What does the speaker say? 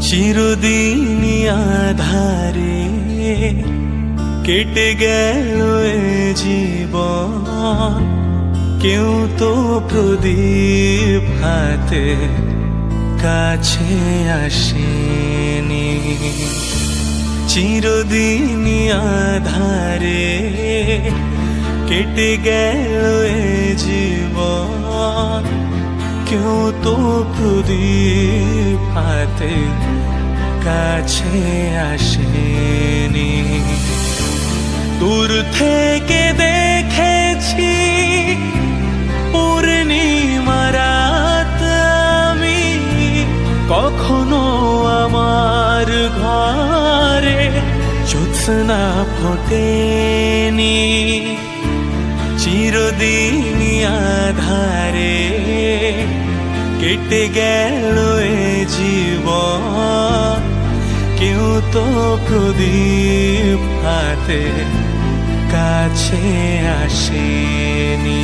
চিরদিনই আধারে কেটে গেল এ জীবন, কেউ তো প্রদীপ হাতে কাছে আসেনি। চিরদিনই আধারে কেটে গেল এ জীবন, কেউ তো প্রদীপ হাতে কাছে আসেনি। দূর থেকে দেখেছি পূর্ণিমা রাত আমি, কখনো আমার ঘরে জ্যোৎস্না ফোটেনি। চিরদিনই আধারে কেটে গেল এ জীবন, কেউ তো প্রদীপ হাতে কাছে আসেনি।